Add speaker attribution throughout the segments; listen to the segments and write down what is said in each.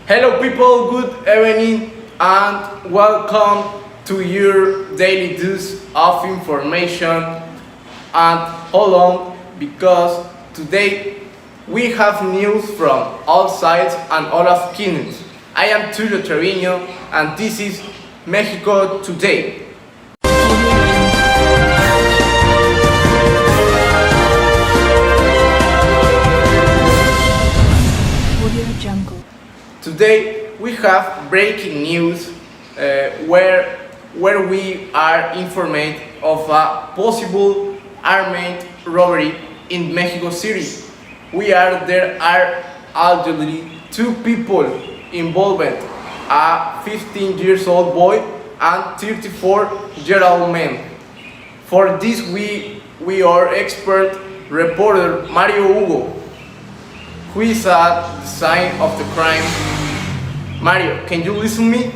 Speaker 1: Hello people, good evening and welcome to your daily dose of information. And hold on, because today we have news from all sides and all of kingdoms. I am Tulio Carrillo and this is Mexico Today. Today we have breaking news where we are informed of a possible armed robbery in Mexico City. There are allegedly two people involved, a 15-year-old boy and 34-year-old man. For this we are expert reporter Mario Hugo, who is at the scene of the crime. Mario, can you listen me?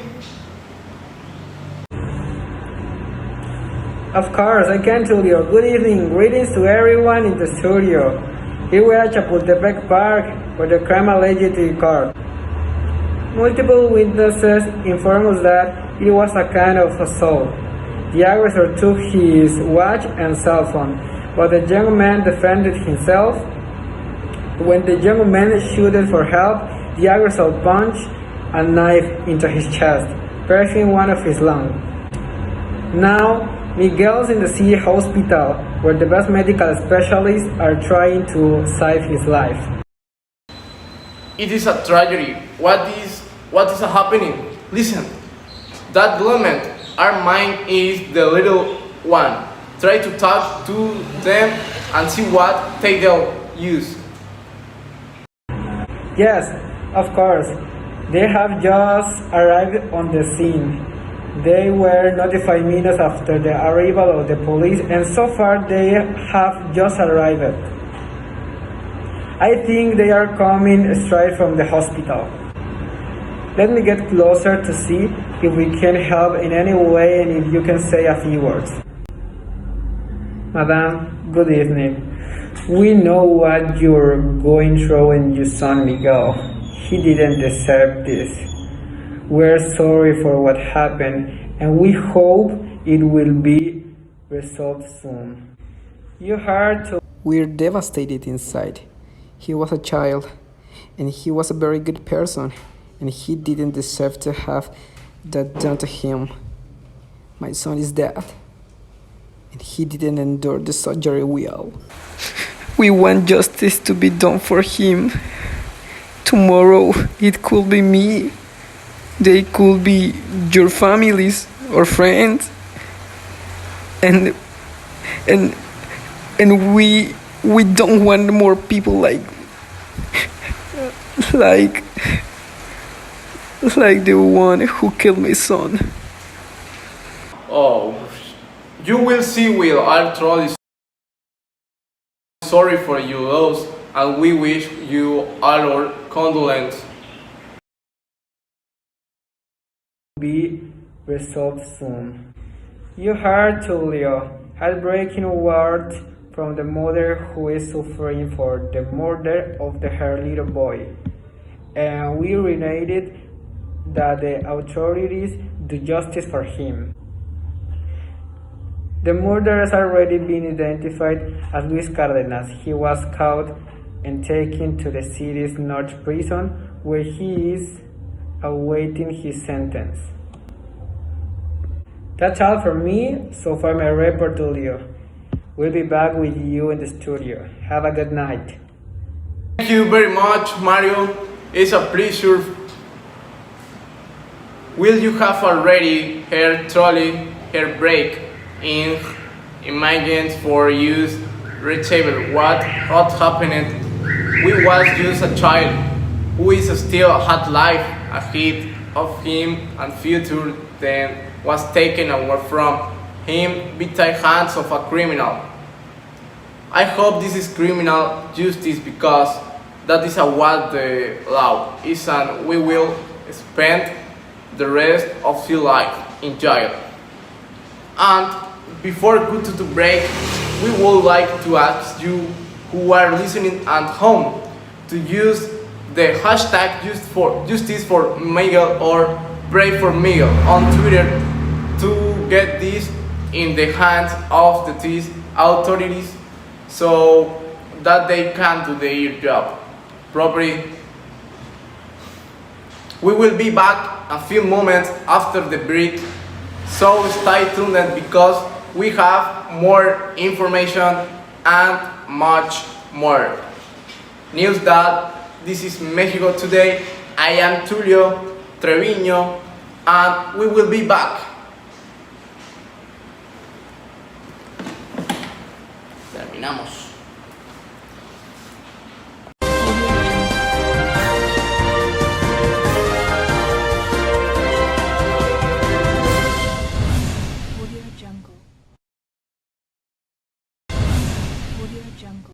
Speaker 2: Of course, I can tell you. Good evening, greetings to everyone in the studio. Here we are at Chapultepec Park, where the crime allegedly occurred. Multiple witnesses inform us that it was a kind of assault. The aggressor took his watch and cell phone, but the young man defended himself. When the young man shouted for help, the aggressor punched a knife into his chest, piercing one of his lungs. Now, Miguel's in the city hospital, where the best medical specialists are trying to save his life.
Speaker 1: It is a tragedy. What is happening? Listen, that element, our mind is the little one. Try to talk to them and see what they will use.
Speaker 2: Yes, of course. They have just arrived on the scene. They were notified minutes after the arrival of the police, and so far they have just arrived. I think they are coming straight from the hospital. Let me get closer to see if we can help in any way and if you can say a few words. Madam, good evening. We know what you're going through and your son Miguel. He didn't deserve this. We're sorry for what happened and we hope it will be resolved soon. You heard to...
Speaker 3: We're devastated inside. He was a child and he was a very good person and he didn't deserve to have that done to him. My son is dead and he didn't endure the surgery well. We want justice to be done for him. Tomorrow it could be me. They could be your families or friends. And we don't want more people like the one who killed my son.
Speaker 1: Oh, you will see, we are truly sorry for your loss and we wish you all our condolences.
Speaker 2: Be resolved soon. You heard Tulio, heartbreaking words from the mother who is suffering for the murder of her little boy. And we reiterated that the authorities do justice for him. The murderer has already been identified as Luis Cárdenas. He was caught and taken to the city's North Prison, where he is awaiting his sentence. That's all from me. So far, my report, Tulio. We'll be back with you in the studio. Have a good night.
Speaker 1: Thank you very much, Mario. It's a pleasure. Will you have already heard her break in images for use retrieval? What happened? We was just a child who is still had life ahead of him and future then was taken away from him by the hands of a criminal. I hope this is criminal justice because that is what the law is and we will spend the rest of your life in jail. And before going to the break, we would like to ask you who are listening at home to use the hashtag Justice for Miguel or Pray for Miguel on Twitter to get this in the hands of the authorities so that they can do their job properly. We will be back a few moments after the break, so stay tuned because we have more information and much more. News that this is Mexico Today. I am Tulio Treviño and we will be back. Terminamos.
Speaker 4: Jungle.